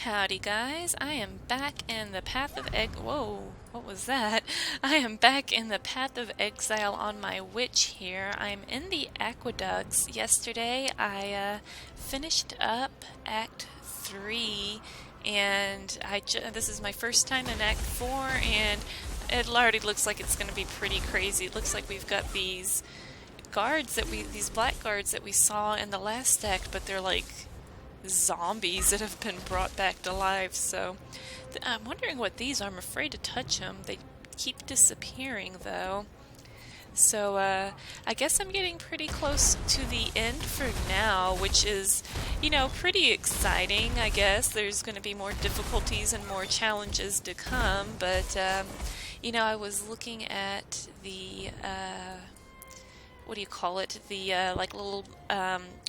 Howdy guys, I am back in the Path of Whoa, what was that? I am back in the Path of Exile on my witch here. I'm in the Aqueducts. Yesterday I finished up Act 3 and this is my first time in Act 4 and it already looks like it's going to be pretty crazy. It looks like we've got these these black guards that we saw in the last act, but they're like zombies that have been brought back to life. So I'm wondering what these are. I'm afraid to touch them. They keep disappearing though. So I guess I'm getting pretty close to the end for now, which is, pretty exciting. I guess there's going to be more difficulties and more challenges to come, but I was looking at the what do you call it? The like little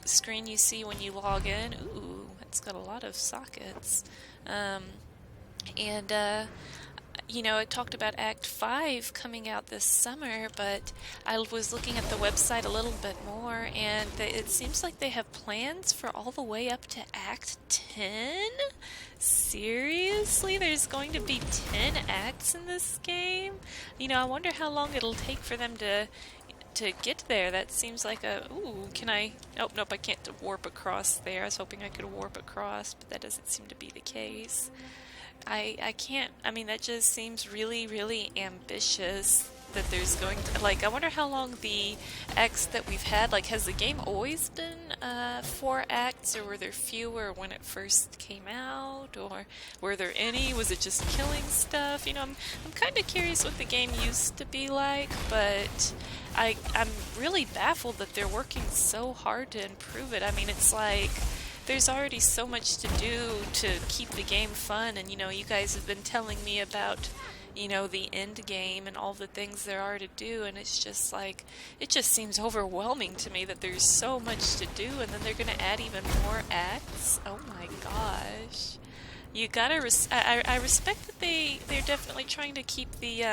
screen you see when you log in. Ooh, it's got a lot of sockets. And it talked about Act 5 coming out this summer, but I was looking at the website a little bit more, and it seems like they have plans for all the way up to Act 10? Seriously? There's going to be 10 acts in this game? I wonder how long it'll take for them to get there. That seems like ooh, can I? Oh, nope, I can't warp across there. I was hoping I could warp across, but that doesn't seem to be the case. I can't, that just seems really, really ambitious that there's going to, I wonder how long the acts that we've had, has the game always been 4 acts, or were there fewer when it first came out, or were there any? Was it just killing stuff? I'm kind of curious what the game used to be like, but I'm really baffled that they're working so hard to improve it. It's like there's already so much to do to keep the game fun, and you guys have been telling me about the end game and all the things there are to do, and it's just it just seems overwhelming to me that there's so much to do, and then they're going to add even more acts. Oh my gosh. You gotta I respect that they're definitely trying to keep the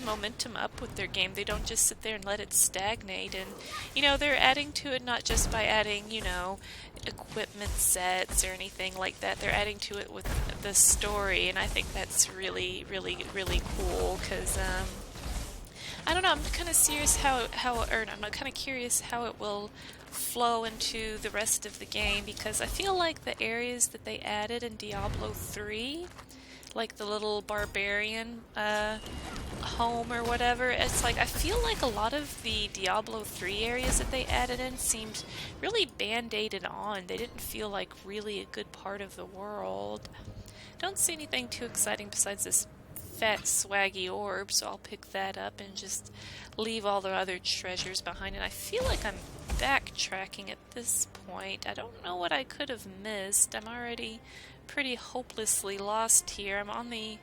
momentum up with their game. They don't just sit there and let it stagnate, and they're adding to it not just by adding equipment sets or anything like that. They're adding to it with the story, and I think that's really, really, really cool, because I don't know, I'm kind of serious I'm kind of curious how it will flow into the rest of the game, because I feel like the areas that they added in Diablo 3, like the little barbarian home or whatever, it's I feel like a lot of the Diablo 3 areas that they added in seemed really band-aided on. They didn't feel like really a good part of the world. Don't see anything too exciting besides this fat swaggy orb, so I'll pick that up and just leave all the other treasures behind. And I feel like I'm backtracking at this point. I don't know what I could have missed. I'm already pretty hopelessly lost here. I'm on the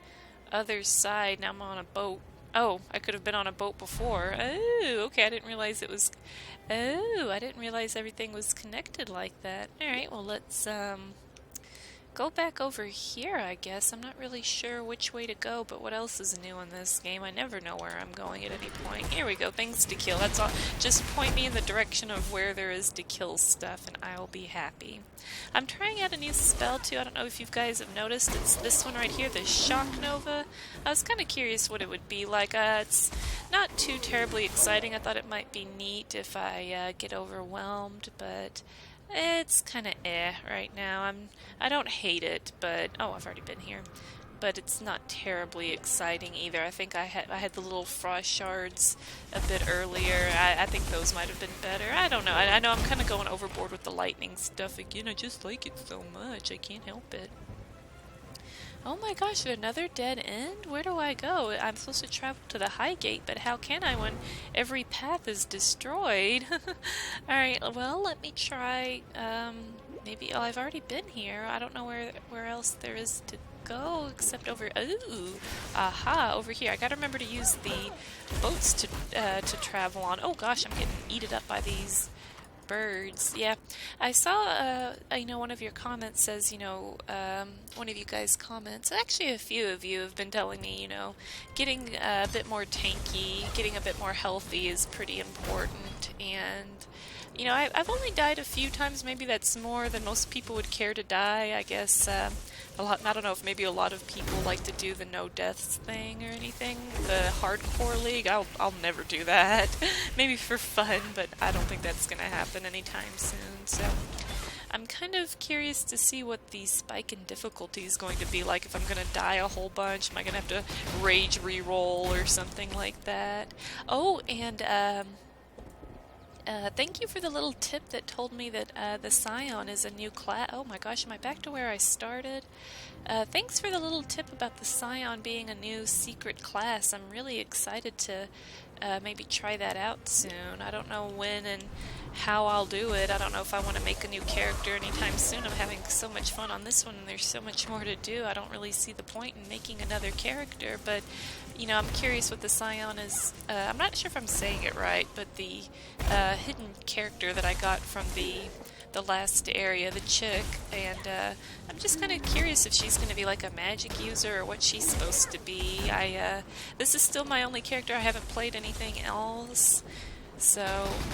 other side. Now I'm on a boat. Oh, I could have been on a boat before. Oh, okay, I didn't realize it was... Oh, I didn't realize everything was connected like that. Alright, well let's, go back over here, I guess. I'm not really sure which way to go, but what else is new in this game? I never know where I'm going at any point. Here we go, things to kill. That's all. Just point me in the direction of where there is to kill stuff, and I'll be happy. I'm trying out a new spell, too. I don't know if you guys have noticed. It's this one right here, the Shock Nova. I was kind of curious what it would be like. It's not too terribly exciting. I thought it might be neat if I get overwhelmed, but... it's kind of right now. I don't hate it, but oh, I've already been here. But it's not terribly exciting either. I think I had the little frost shards a bit earlier. I think those might have been better. I don't know. I know I'm kind of going overboard with the lightning stuff again. I just like it so much. I can't help it. Oh my gosh, another dead end? Where do I go? I'm supposed to travel to the Highgate, but how can I when every path is destroyed? Alright, well, let me try, maybe, oh, I've already been here. I don't know where else there is to go except over, ooh, aha, over here. I gotta remember to use the boats to travel on. Oh gosh, I'm getting eaten up by these birds. Yeah, I saw, one of your comments says, one of you guys comments, actually a few of you have been telling me, getting a bit more tanky, getting a bit more healthy is pretty important, and You know, I've only died a few times. Maybe that's more than most people would care to die. I guess a lot. I don't know if maybe a lot of people like to do the no deaths thing or anything. The hardcore league. I'll never do that. Maybe for fun, but I don't think that's gonna happen anytime soon. So I'm kind of curious to see what the spike in difficulty is going to be like. If I'm gonna die a whole bunch, am I gonna have to rage reroll or something like that? Oh, and thank you for the little tip that told me that the Scion is a new class. Oh my gosh, am I back to where I started? Thanks for the little tip about the Scion being a new secret class. I'm really excited to maybe try that out soon. I don't know when and how I'll do it. I don't know if I want to make a new character anytime soon. I'm having so much fun on this one and there's so much more to do. I don't really see the point in making another character, but you know, I'm curious what the Scion is. I'm not sure if I'm saying it right, but the hidden character that I got from the last area, the chick, and I'm just kind of curious if she's going to be like a magic user or what she's supposed to be. This is still my only character. I haven't played anything else. So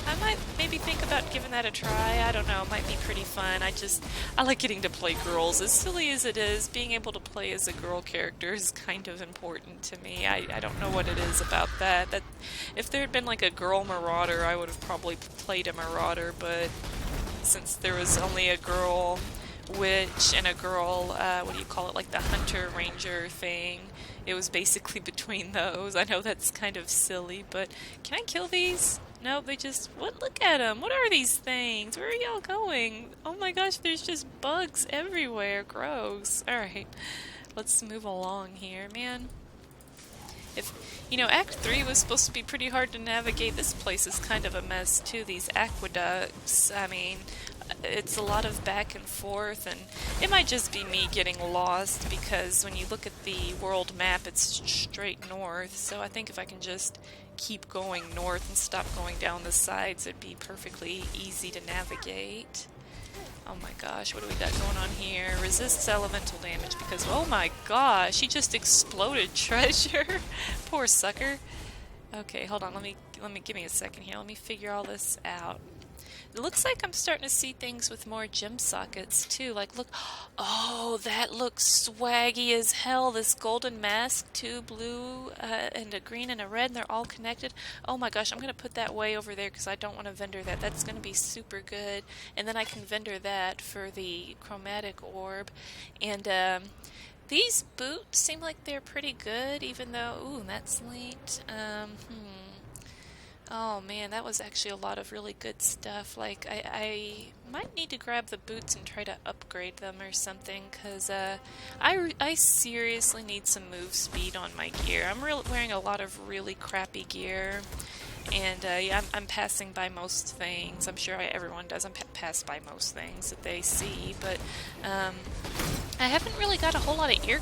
I might maybe think about giving that a try. I don't know, it might be pretty fun. I like getting to play girls. As silly as it is, being able to play as a girl character is kind of important to me. I don't know what it is about that. That if there had been like a girl marauder, I would have probably played a marauder, but since there was only a girl witch and a girl, what do you call it, like the hunter ranger thing, it was basically between those. I know that's kind of silly, but can I kill these? No, they just... What? Look at them. What are these things? Where are y'all going? Oh my gosh, there's just bugs everywhere. Gross. Alright, let's move along here, man. You know, Act 3 was supposed to be pretty hard to navigate. This place is kind of a mess, too. These aqueducts, I mean, it's a lot of back and forth, and it might just be me getting lost, because when you look at the world map, it's straight north, so I think if I can just keep going north and stop going down the sides, it'd be perfectly easy to navigate. Oh my gosh, what do we got going on here? Resists elemental damage because, oh my gosh, he just exploded treasure. Poor sucker. Okay, hold on, give me a second here. Let me figure all this out. It looks like I'm starting to see things with more gem sockets too. Like, look, oh, that looks swaggy as hell. This golden mask, two blue and a green and a red, and they're all connected. Oh my gosh, I'm going to put that way over there because I don't want to vendor that. That's going to be super good. And then I can vendor that for the chromatic orb. And these boots seem like they're pretty good, even though, ooh, that's linked. Oh man, that was actually a lot of really good stuff. Like, I might need to grab the boots and try to upgrade them or something, because I seriously need some move speed on my gear. I'm wearing a lot of really crappy gear, and yeah, I'm passing by most things. I'm sure everyone does. I'm pass by most things that they see, but I haven't really got a whole lot of gear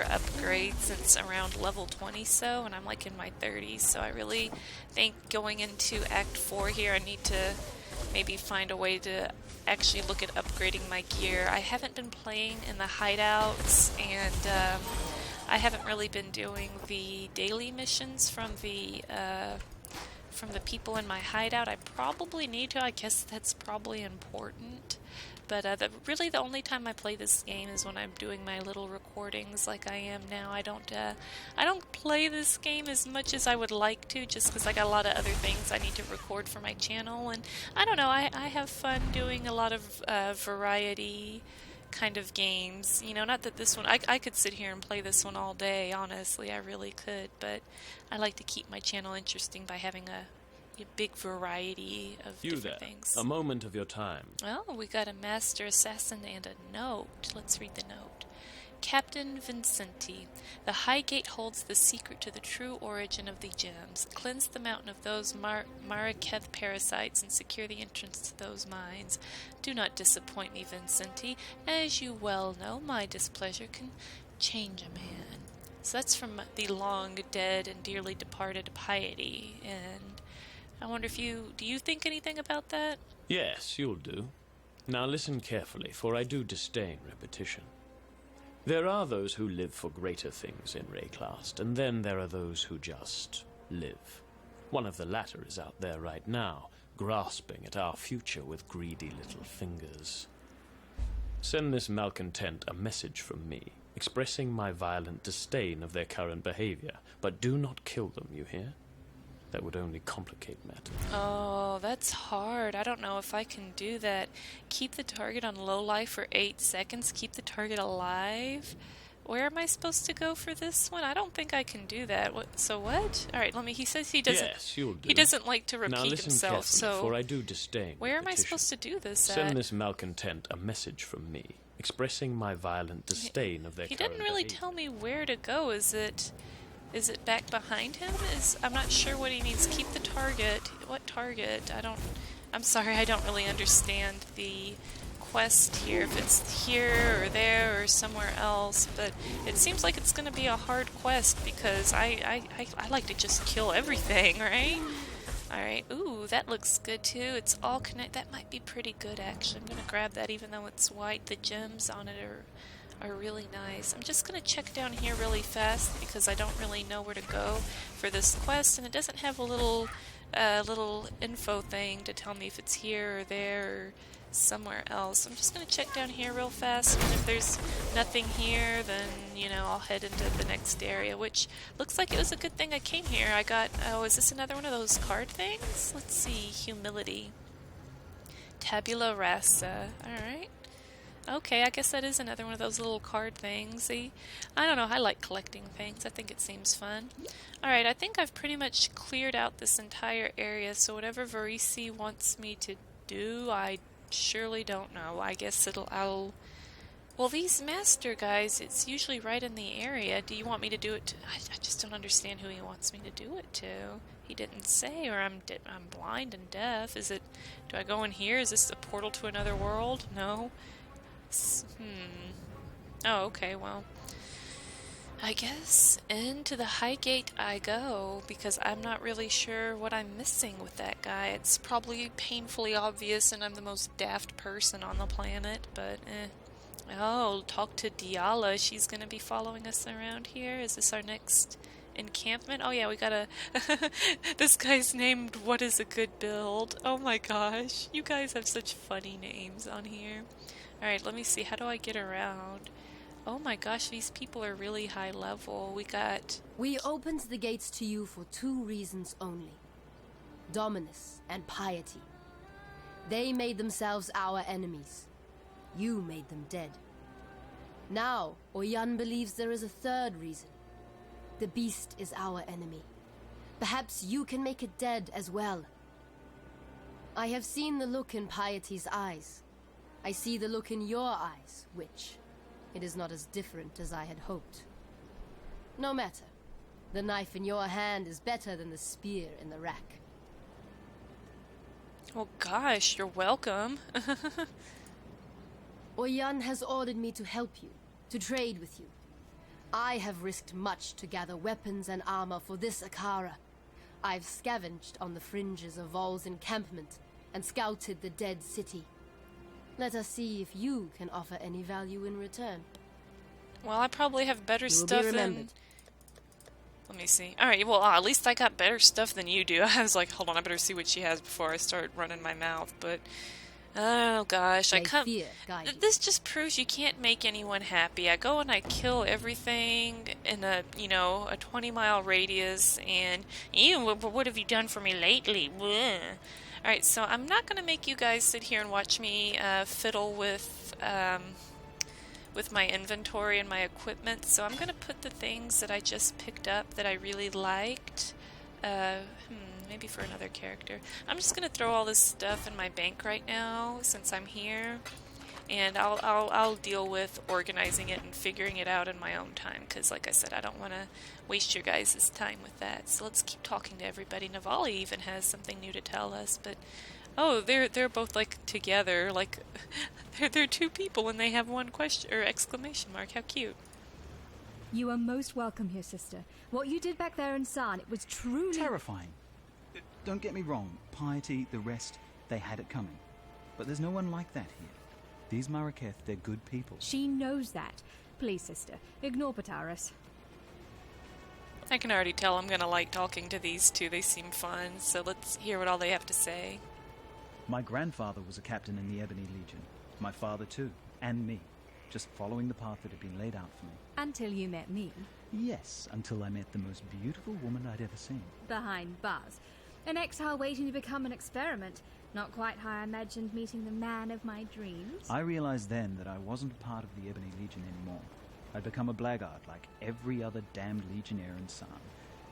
upgrades since around level 20 so, and I'm like in my 30s, so I really think going into Act 4 here I need to maybe find a way to actually look at upgrading my gear. I haven't been playing in the hideouts, and I haven't really been doing the daily missions from the people in my hideout. I probably need to. I guess that's probably important. But really the only time I play this game is when I'm doing my little recordings like I am now. I don't play this game as much as I would like to, just because I got a lot of other things I need to record for my channel. And I don't know, I have fun doing a lot of variety kind of games. You know, not that this one, I could sit here and play this one all day, honestly, I really could. But I like to keep my channel interesting by having a big variety of different things. A moment of your time. Oh, we got a master assassin and a note. Let's read the note. Captain Vincenti, the Highgate holds the secret to the true origin of the gems. Cleanse the mountain of those Maraketh parasites and secure the entrance to those mines. Do not disappoint me, Vincenti. As you well know, my displeasure can change a man. So that's from the long dead and dearly departed Piety, and I wonder if do you think anything about that? Yes, you'll do. Now listen carefully, for I do disdain repetition. There are those who live for greater things in Rayclast, and then there are those who just live. One of the latter is out there right now, grasping at our future with greedy little fingers. Send this malcontent a message from me, expressing my violent disdain of their current behavior, but do not kill them, you hear? That would only complicate matters. Oh, that's hard. I don't know if I can do that. Keep the target on low life for 8 seconds. Keep the target alive. Where am I supposed to go for this one? I don't think I can do that. So what? All right, he says he doesn't. Yes, you'll do. He doesn't like to repeat now listen himself. Carefully, so for I do disdain where am I repetition. supposed to do this at? Send this malcontent a message from me, expressing my violent disdain of their He current didn't really behavior. tell me where to go. Is it back behind him? I'm not sure what he means. Keep the target. What target? I'm sorry, I don't really understand the quest here, if it's here or there or somewhere else, but it seems like it's going to be a hard quest because I like to just kill everything, right? Alright, ooh, that looks good too. It's all connected. That might be pretty good actually. I'm going to grab that even though it's white. The gems on it are really nice. I'm just going to check down here really fast because I don't really know where to go for this quest, and it doesn't have a little info thing to tell me if it's here or there or somewhere else. I'm just going to check down here real fast, and if there's nothing here, then, I'll head into the next area, which looks like it was a good thing I came here. I got, is this another one of those card things? Let's see, humility. Tabula rasa. Alright. Okay, I guess that is another one of those little card things. See? I don't know, I like collecting things. I think it seems fun. Alright, I think I've pretty much cleared out this entire area, so whatever Varisi wants me to do, I surely don't know. I guess well, these master guys, it's usually right in the area. Do you want me to do it I just don't understand who he wants me to do it to. He didn't say, or I'm blind and deaf. Do I go in here? Is this a portal to another world? No. Oh, okay, well, I guess into the Highgate I go, because I'm not really sure what I'm missing with that guy. It's probably painfully obvious and I'm the most daft person on the planet, but Oh, talk to Dialla. She's gonna be following us around here. Is this our next encampment? Oh yeah, we gotta... This guy's named What is a Good Build? Oh my gosh, you guys have such funny names on here. Alright, let me see. How do I get around? Oh my gosh, these people are really high level. We opened the gates to you for 2 reasons only. Dominus and piety. They made themselves our enemies. You made them dead. Now, Oyun believes there is a 3rd reason. The beast is our enemy. Perhaps you can make it dead as well. I have seen the look in Piety's eyes. I see the look in your eyes, Witch. It is not as different as I had hoped. No matter. The knife in your hand is better than the spear in the rack. Well, gosh, you're welcome. Oyun has ordered me to help you, to trade with you. I have risked much to gather weapons and armor for this Akara. I've scavenged on the fringes of Vol's encampment and scouted the dead city. Let us see if you can offer any value in return. Well, I probably have better You will stuff be than... remembered. Let me see. Alright, well, at least I got better stuff than you do. I was like, hold on, I better see what she has before I start running my mouth, but... Oh gosh, I can't... This just proves you can't make anyone happy. I go and I kill everything in a 20-mile radius, and what have you done for me lately? Alright, so I'm not going to make you guys sit here and watch me fiddle with my inventory and my equipment, so I'm going to put the things that I just picked up that I really liked. Maybe for another character. I'm just gonna throw all this stuff in my bank right now since I'm here, and I'll deal with organizing it and figuring it out in my own time, because like I said, I don't want to waste your guys' time with that. So let's keep talking to everybody. Navali even has something new to tell us, but oh, they're both like together, like they're 2 people and they have one question or exclamation mark. How cute. You are most welcome here, sister. What you did back there in San, it was truly terrifying. Don't get me wrong, Piety, the rest, they had it coming. But there's no one like that here. These Maraketh, they're good people. She knows that. Please, sister, ignore Petarus. I can already tell I'm gonna like talking to these two. They seem fun, so let's hear what all they have to say. My grandfather was a captain in the Ebony Legion. My father too, and me. Just following the path that had been laid out for me. Until you met me. Yes, until I met the most beautiful woman I'd ever seen. Behind bars. An exile waiting to become an experiment. Not quite how I imagined meeting the man of my dreams. I realized then that I wasn't part of the Ebony Legion anymore. I'd become a blackguard like every other damned legionnaire in San,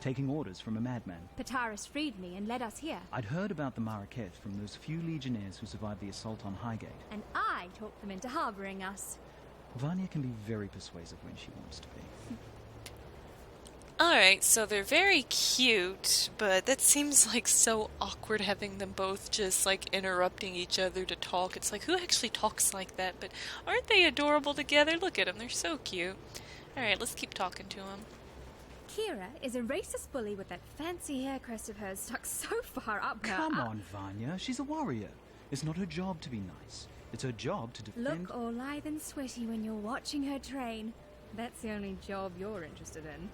taking orders from a madman. Petarus freed me and led us here. I'd heard about the Marraketh from those few legionnaires who survived the assault on Highgate. And I talked them into harboring us. Vanya can be very persuasive when she wants to be. Alright, so they're very cute, but that seems like so awkward having them both just like interrupting each other to talk. It's like, who actually talks like that? But aren't they adorable together? Look at them, they're so cute. Alright, let's keep talking to them. Kira is a racist bully with that fancy hair crest of hers stuck so far up her. Come on, Vanya. She's a warrior. It's not her job to be nice. It's her job to defend... Look all lithe and sweaty when you're watching her train. That's the only job you're interested in.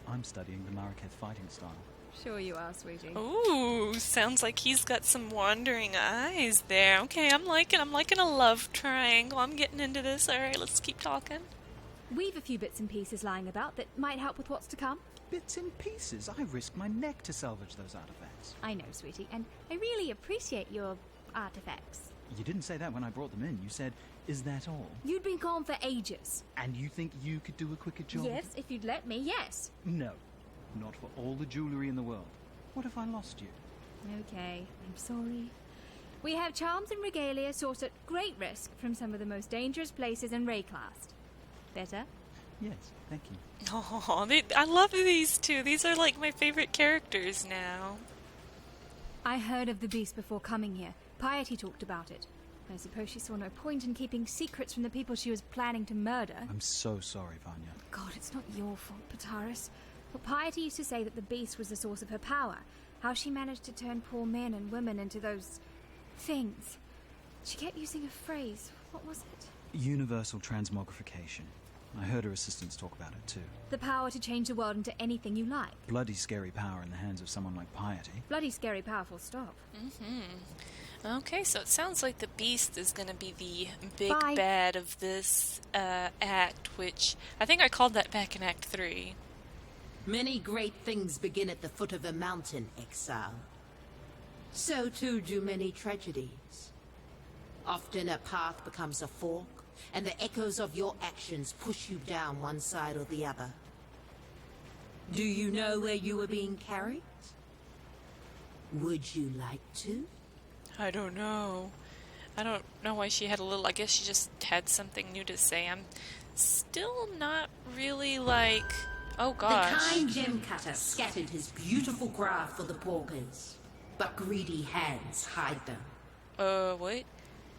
I'm studying the Marraketh fighting style. Sure you are, sweetie. Ooh, sounds like he's got some wandering eyes there. Okay, I'm liking a love triangle. I'm getting into this. Alright, let's keep talking. We've a few bits and pieces lying about that might help with what's to come. Bits and pieces? I risked my neck to salvage those artifacts. I know, sweetie, and I really appreciate your artifacts. You didn't say that when I brought them in. You said, is that all? You'd been gone for ages. And you think you could do a quicker job? Yes, if you'd let me, yes. No. Not for all the jewellery in the world. What if I lost you? Okay, I'm sorry. We have charms and regalia sourced at great risk from some of the most dangerous places in Rayclast. Better? Yes, thank you. Oh, I love these two. These are like my favorite characters now. I heard of the beast before coming here. Piety talked about it. I suppose she saw no point in keeping secrets from the people she was planning to murder. I'm so sorry, Vanya. God, it's not your fault, Petarus. But Piety used to say that the beast was the source of her power. How she managed to turn poor men and women into those... things. She kept using a phrase. What was it? Universal transmogrification. I heard her assistants talk about it too. The power to change the world into anything you like. Bloody scary power in the hands of someone like Piety. Bloody scary powerful stop. Okay, so it sounds like the beast is going to be the big Bye. bad of this act, which I think I called that back in Act 3. Many great things begin at the foot of a mountain, Exile. So too do many tragedies. Often a path becomes a fork, and the echoes of your actions push you down one side or the other. Do you know where you are being carried? Would you like to? I don't know. I don't know why she had a little... I guess she just had something new to say. I'm still not really like... Oh gosh. The kind gem cutter scattered his beautiful craft for the paupers, but greedy hands hide them. What?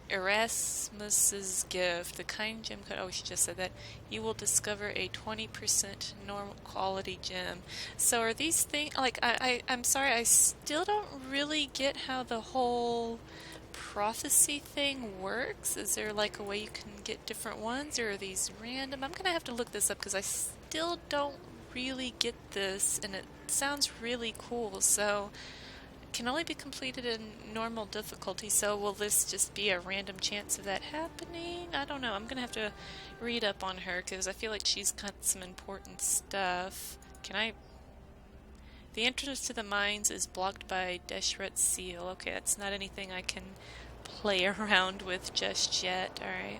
Erasmus's gift, the kind gem cut. Oh, she just said that. You will discover a 20% normal quality gem. So are these things like I'm sorry, I still don't really get how the whole prophecy thing works. Is there like a way you can get different ones, or are these random? I'm gonna have to look this up because I still don't really get this, and it sounds really cool. So can only be completed in normal difficulty, so will this just be a random chance of that happening? I don't know. I'm gonna have to read up on her because I feel like she's got some important stuff. Can I... The entrance to the mines is blocked by Deshret's seal. Okay, that's not anything I can play around with just yet. Alright.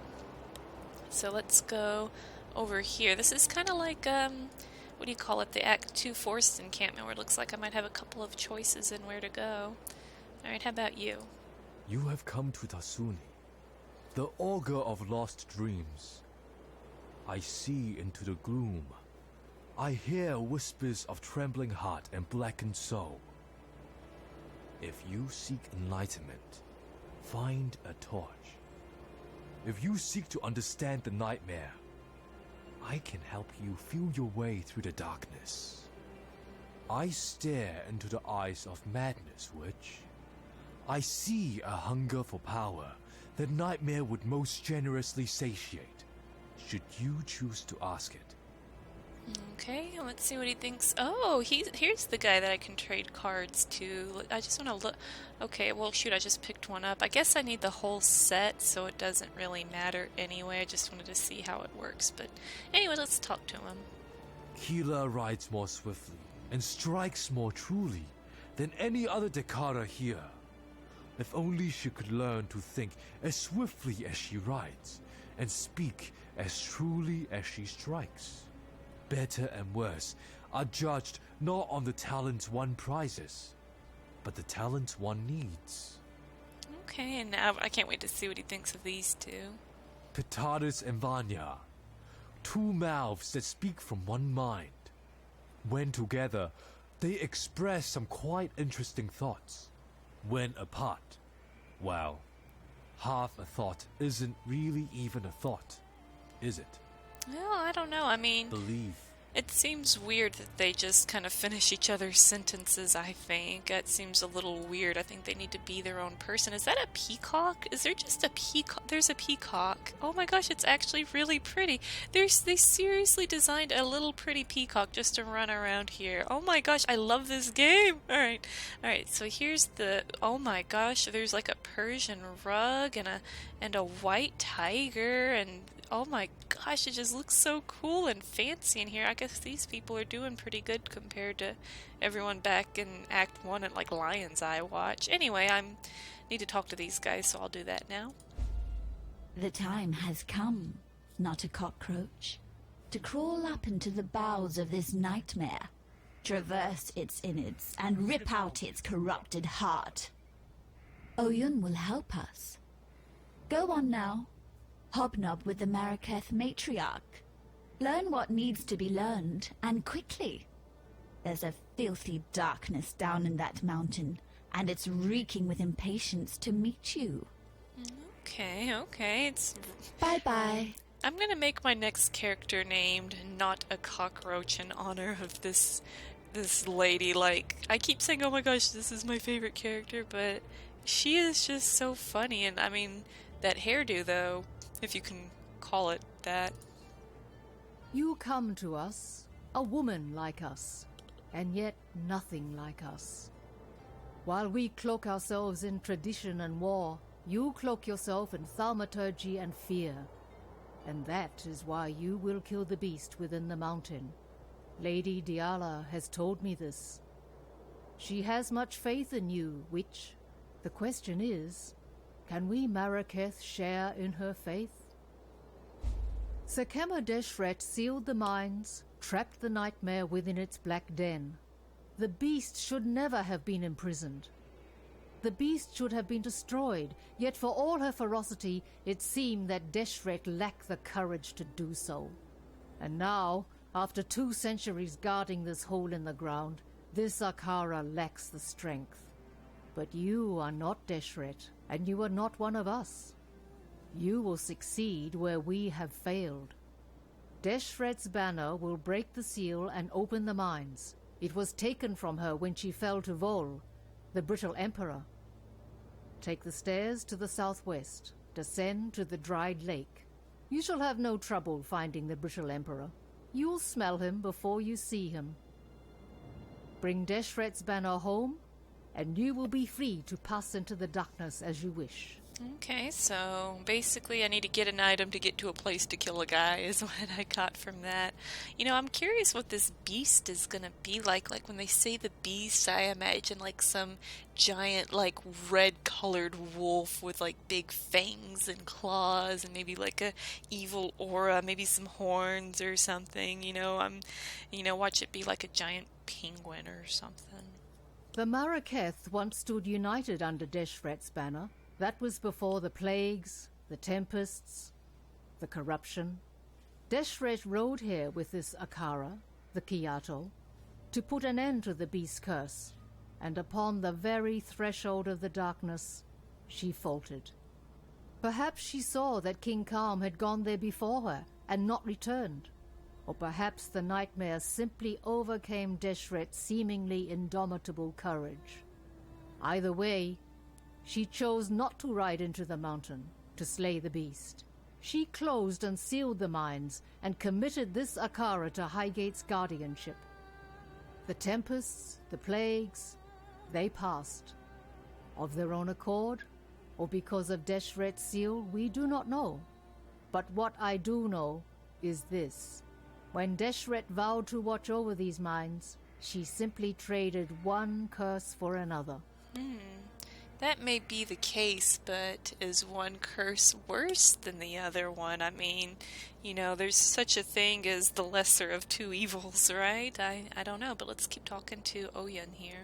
So let's go over here. This is kind of like, what do you call it, the Act 2 forced encampment, where it looks like I might have a couple of choices in where to go. Alright, how about you? You have come to Tasuni, the augur of lost dreams. I see into the gloom. I hear whispers of trembling heart and blackened soul. If you seek enlightenment, find a torch. If you seek to understand the nightmare, I can help you feel your way through the darkness. I stare into the eyes of madness, witch. I see a hunger for power that nightmare would most generously satiate, should you choose to ask it. Okay, let's see what he thinks. Oh, here's the guy that I can trade cards to. I just want to look. Okay, well, shoot, I just picked one up. I guess I need the whole set, so it doesn't really matter anyway. I just wanted to see how it works. But anyway, let's talk to him. Keela rides more swiftly and strikes more truly than any other Dakara here. If only she could learn to think as swiftly as she rides and speak as truly as she strikes. Better and worse are judged not on the talents one prizes, but the talents one needs. Okay, and now I can't wait to see what he thinks of these two. Petarus and Vanja, two mouths that speak from one mind. When together, they express some quite interesting thoughts. When apart, well, half a thought isn't really even a thought, is it? Well, I don't know. I mean, Believe. it seems weird that they just kind of finish each other's sentences, I think. It seems a little weird. I think they need to be their own person. Is that a peacock? Is there just a peacock? There's a peacock. Oh my gosh, it's actually really pretty. They seriously designed a little pretty peacock just to run around here. Oh my gosh, I love this game. Alright, so here's the... Oh my gosh, there's like a Persian rug and a white tiger and... Oh my gosh, it just looks so cool and fancy in here. I guess these people are doing pretty good compared to everyone back in Act 1 at like Lion's Eye Watch. Anyway, I need to talk to these guys, so I'll do that now. The time has come, not a cockroach, to crawl up into the bowels of this nightmare, traverse its innards, and rip out its corrupted heart. Oyun will help us. Go on now. Hobnob with the Maraketh matriarch. Learn what needs to be learned, and quickly. There's a filthy darkness down in that mountain, and it's reeking with impatience to meet you. Okay, it's... Bye-bye. I'm gonna make my next character named Not a Cockroach in honor of this lady. Like, I keep saying, oh my gosh, this is my favorite character, but she is just so funny, and I mean, that hairdo though, if you can call it that. You come to us, a woman like us, and yet nothing like us. While we cloak ourselves in tradition and war, you cloak yourself in thaumaturgy and fear. And that is why you will kill the beast within the mountain. Lady Dialla has told me this. She has much faith in you, which, the question is, can we Maraketh share in her faith? Sekema Deshret sealed the mines, trapped the nightmare within its black den. The beast should never have been imprisoned. The beast should have been destroyed, yet for all her ferocity, it seemed that Deshret lacked the courage to do so. And now, after 2 centuries guarding this hole in the ground, this Akara lacks the strength. But you are not Deshret, and you are not one of us. You will succeed where we have failed. Deshret's banner will break the seal and open the mines. It was taken from her when she fell to Vol, the brittle emperor. Take the stairs to the southwest. Descend to the dried lake. You shall have no trouble finding the brittle emperor. You'll smell him before you see him. Bring Deshret's banner home, and you will be free to pass into the darkness as you wish. Okay, so basically I need to get an item to get to a place to kill a guy is what I got from that. You know, I'm curious what this beast is gonna be like. Like, when they say the beast, I imagine like some giant, like, red-colored wolf with like big fangs and claws and maybe like a evil aura, maybe some horns or something, watch it be like a giant penguin or something. The Maraketh once stood united under Deshret's banner. That was before the plagues, the tempests, the corruption. Deshret rode here with this Akara, the Kiato, to put an end to the beast's curse, and upon the very threshold of the darkness, she faltered. Perhaps she saw that King Kalm had gone there before her and not returned, or perhaps the nightmare simply overcame Deshret's seemingly indomitable courage. Either way, she chose not to ride into the mountain to slay the beast. She closed and sealed the mines and committed this Akara to Highgate's guardianship. The tempests, the plagues, they passed. Of their own accord, or because of Deshret's seal, we do not know. But what I do know is this. When Deshret vowed to watch over these mines, she simply traded one curse for another. That may be the case, but is one curse worse than the other one? I mean, there's such a thing as the lesser of two evils, right? I don't know, but let's keep talking to Oyun here.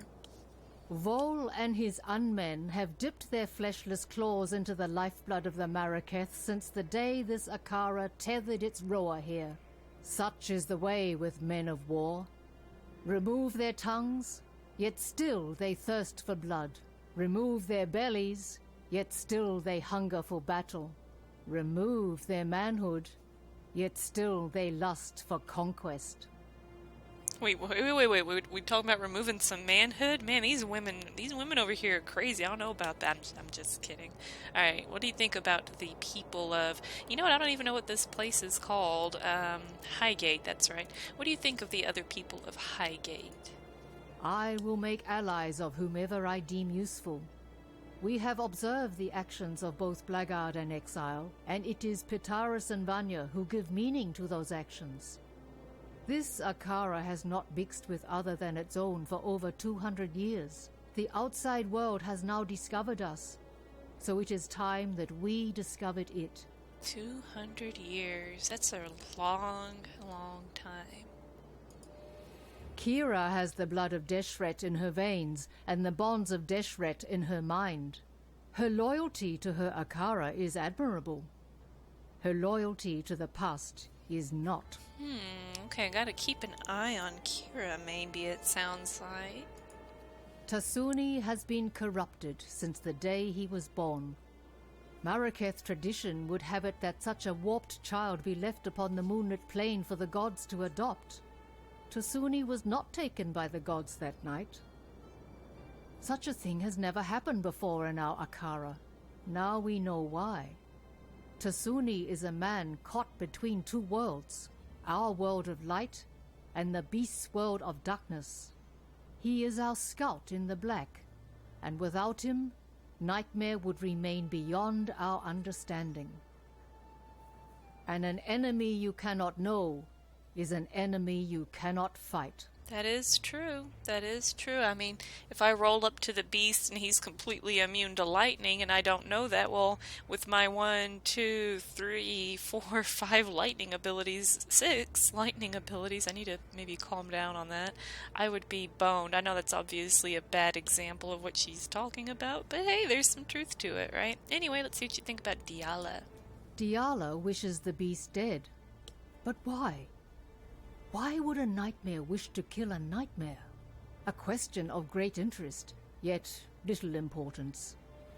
Vol and his unmen have dipped their fleshless claws into the lifeblood of the Maraketh since the day this Akara tethered its roer here. Such is the way with men of war. Remove their tongues, yet still they thirst for blood. Remove their bellies, yet still they hunger for battle. Remove their manhood, yet still they lust for conquest. Wait, we talking about removing some manhood? Man, these women over here are crazy. I don't know about that. I'm just kidding. Alright, what do you think about the people of... I don't even know what this place is called. Highgate, that's right. What do you think of the other people of Highgate? I will make allies of whomever I deem useful. We have observed the actions of both Blackguard and Exile, and it is Petarus and Vanja who give meaning to those actions. This Akara has not mixed with other than its own for over 200 years. The outside world has now discovered us, so it is time that we discovered it. 200 years. That's a long, long time. Kira has the blood of Deshret in her veins and the bonds of Deshret in her mind. Her loyalty to her Akara is admirable. Her loyalty to the past is not. Okay, I gotta keep an eye on Kira, maybe it sounds like. Tasuni has been corrupted since the day he was born. Maraketh tradition would have it that such a warped child be left upon the moonlit plain for the gods to adopt. Tasuni was not taken by the gods that night. Such a thing has never happened before in our Akara. Now we know why. Tasuni is a man caught between two worlds, our world of light and the beast's world of darkness. He is our scout in the black, and without him, Nightmare would remain beyond our understanding. And an enemy you cannot know is an enemy you cannot fight. That is true. That is true. I mean, if I roll up to the beast and he's completely immune to lightning and I don't know that, well, with my 1, 2, 3, 4, 5 lightning abilities, 6 lightning abilities, I need to maybe calm down on that, I would be boned. I know that's obviously a bad example of what she's talking about, but hey, there's some truth to it, right? Anyway, let's see what you think about Dialla. Dialla wishes the beast dead. But why? Why would a nightmare wish to kill a nightmare? A question of great interest, yet little importance.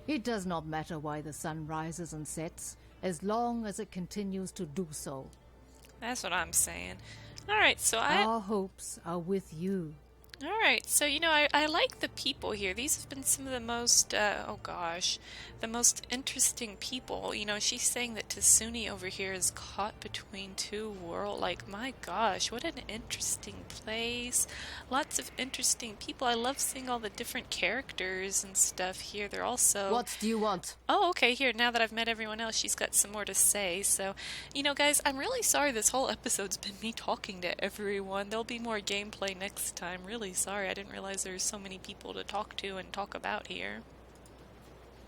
It does not matter why the sun rises and sets, as long as it continues to do so. That's what I'm saying. Alright, so Our hopes are with you. Alright, so I like the people here. These have been some of the most, the most interesting people. She's saying that Tasuni over here is caught between two worlds. Like, my gosh, what an interesting place. Lots of interesting people. I love seeing all the different characters and stuff here. They're also... What do you want? Oh, okay, here, now that I've met everyone else, she's got some more to say. So, guys, I'm really sorry this whole episode's been me talking to everyone. There'll be more gameplay next time. Really sorry. I didn't realize there's so many people to talk to and talk about here.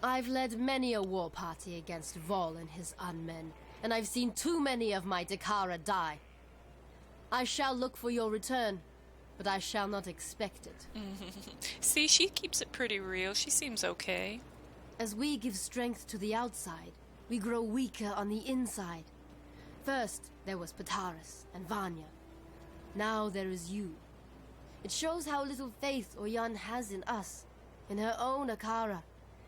I've led many a war party against Vol and his unmen, and I've seen too many of my Dakara die. I shall look for your return, but I shall not expect it. See, she keeps it pretty real. She seems okay. As we give strength to the outside, we grow weaker on the inside. First, there was Petarus and Vanja. Now there is you. It shows how little faith Oyun has in us, in her own Akara,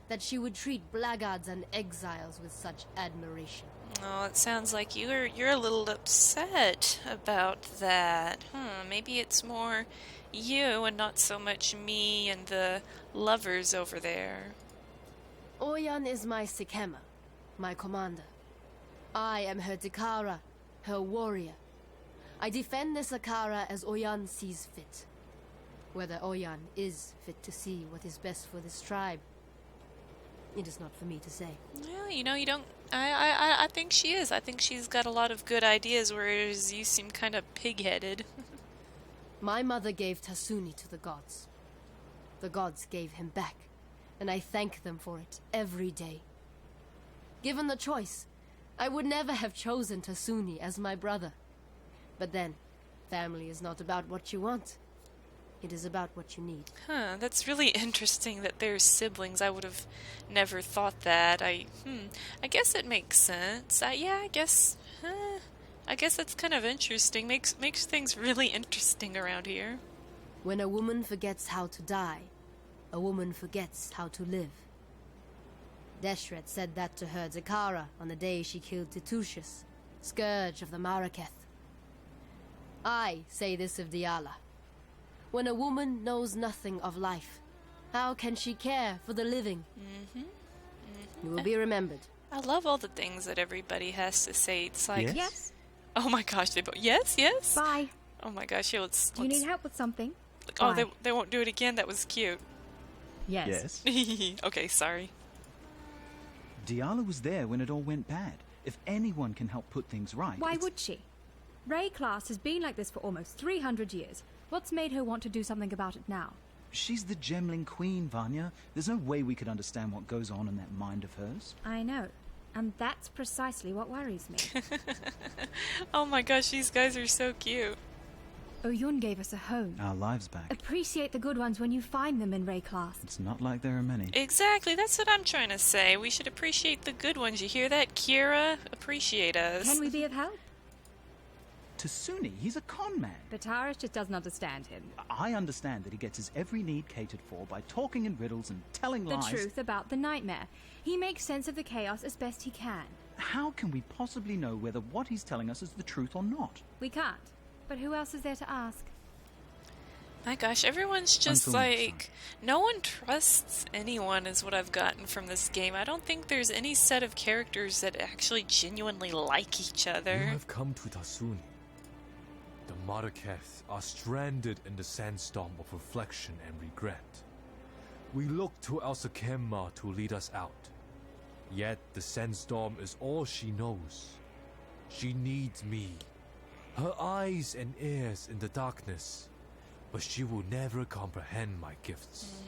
that she would treat blackguards and exiles with such admiration. Oh, it sounds like you're a little upset about that. Maybe it's more you and not so much me and the lovers over there. Oyun is my Sikema, my commander. I am her Takara, her warrior. I defend this Akara as Oyun sees fit. Whether Oyun is fit to see what is best for this tribe, it is not for me to say. Well, you don't... I think she is. I think she's got a lot of good ideas, whereas you seem kind of pig-headed. My mother gave Tasuni to the gods. The gods gave him back, and I thank them for it every day. Given the choice, I would never have chosen Tasuni as my brother. But then, family is not about what you want. It is about what you need. Huh, that's really interesting that they're siblings. I would have never thought that. I guess it makes sense. I guess that's kind of interesting. Makes things really interesting around here. When a woman forgets how to die, a woman forgets how to live. Deshret said that to her Zakara on the day she killed Titusius, scourge of the Maraketh. I say this of Dialla. When a woman knows nothing of life, how can she care for the living? You will be remembered. I love all the things that everybody has to say. It's like, Yes. Oh my gosh, they both... Yes. Bye. Oh my gosh, here, let's... Do you need help with something? Oh, Bye. they won't do it again? That was cute. Yes. Okay, sorry. Dialla was there when it all went bad. If anyone can help put things right... Why would she? Ray class has been like this for almost 300 years. What's made her want to do something about it now? She's the Gemling Queen, Vanja. There's no way we could understand what goes on in that mind of hers. I know. And that's precisely what worries me. Oh my gosh, these guys are so cute. Oyun gave us a home. Our lives back. Appreciate the good ones when you find them in Ray class. It's not like there are many. Exactly, that's what I'm trying to say. We should appreciate the good ones. You hear that, Kira? Appreciate us. Can we be of help? Tasuni, he's a con man. Petarus just doesn't understand him. I understand that he gets his every need catered for by talking in riddles and telling The lies. truth about the nightmare. He makes sense of the chaos as best he can. How can we possibly know whether what he's telling us is the truth or not? We can't. But who else is there to ask? My gosh, everyone's just Until next like... No one trusts anyone is what I've gotten from this game. I don't think there's any set of characters that actually genuinely like each other. You have come to Tasuni. The Maraketh are stranded in the sandstorm of reflection and regret. We look to El Sakemma to lead us out. Yet the sandstorm is all she knows. She needs me. Her eyes and ears in the darkness. But she will never comprehend my gifts.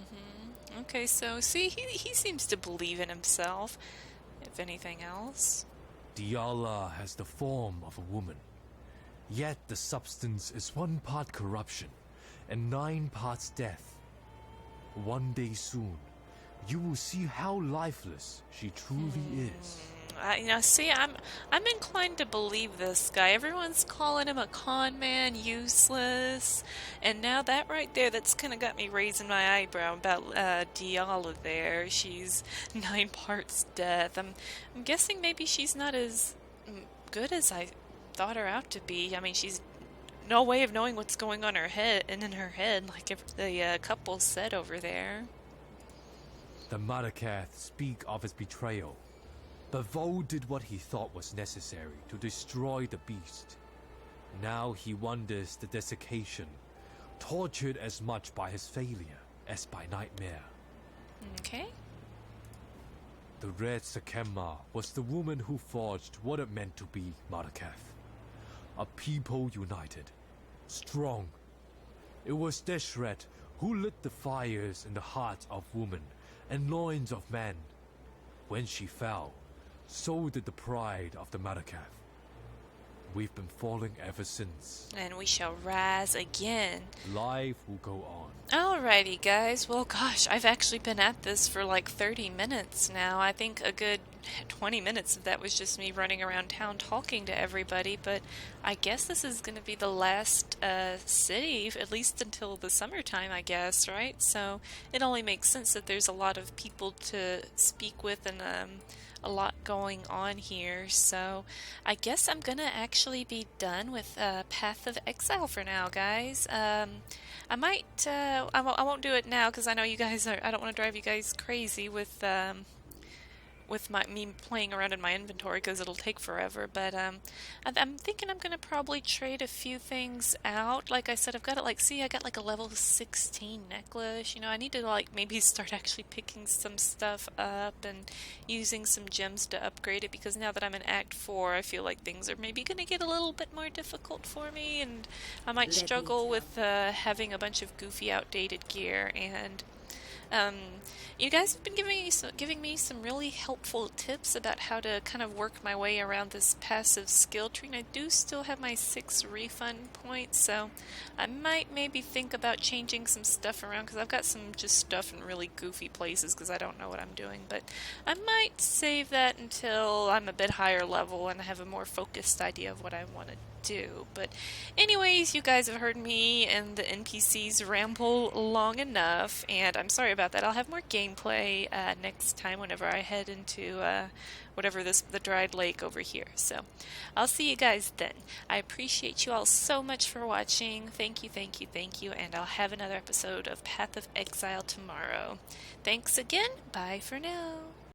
Okay, so see, he seems to believe in himself, if anything else. Dialla has the form of a woman. Yet the substance is 1 part corruption and 9 parts death. One day soon, you will see how lifeless she truly is. See, I'm inclined to believe this guy. Everyone's calling him a con man, useless, and now that right there, that's kind of got me raising my eyebrow about Dialla there. She's 9 parts death. I'm guessing maybe she's not as good as I thought her out to be. I mean, she's no way of knowing what's going on her head and in her head, like the couple said over there. The Maraketh speak of his betrayal, but Vo did what he thought was necessary to destroy the beast. Now he wonders the desiccation, tortured as much by his failure as by nightmare. Okay. The Red Sakemma was the woman who forged what it meant to be Maraketh. A people united, strong. It was Deshret who lit the fires in the hearts of women and loins of men. When she fell, so did the pride of the Maraketh. We've been falling ever since. And we shall rise again. Life will go on. Alrighty, guys. Well, gosh, I've actually been at this for like 30 minutes now. I think a good 20 minutes of that was just me running around town talking to everybody, but I guess this is going to be the last city, at least until the summertime, I guess, right? So it only makes sense that there's a lot of people to speak with and a lot going on here, so I guess I'm gonna actually be done with Path of Exile for now, guys. I might, I won't do it now because I know you guys are, I don't want to drive you guys crazy with with me playing around in my inventory because it'll take forever. But I'm thinking I'm gonna probably trade a few things out. Like I said, I've got it. Like, see, I got like a level 16 necklace. You know, I need to like maybe start actually picking some stuff up and using some gems to upgrade it, because now that I'm in Act 4, I feel like things are maybe gonna get a little bit more difficult for me, and I might struggle with having a bunch of goofy, outdated gear. And you guys have been giving me some really helpful tips about how to kind of work my way around this passive skill tree. And I do still have my 6 refund points, so I might maybe think about changing some stuff around, because I've got some just stuff in really goofy places because I don't know what I'm doing. But I might save that until I'm a bit higher level and I have a more focused idea of what I want to do. But anyways, you guys have heard me and the NPCs ramble long enough, and I'm sorry about that. I'll have more gameplay next time whenever I head into whatever the dried lake over here. So I'll see you guys then. I appreciate you all so much for watching. Thank you, thank you, thank you, and I'll have another episode of Path of Exile tomorrow. Thanks again. Bye for now.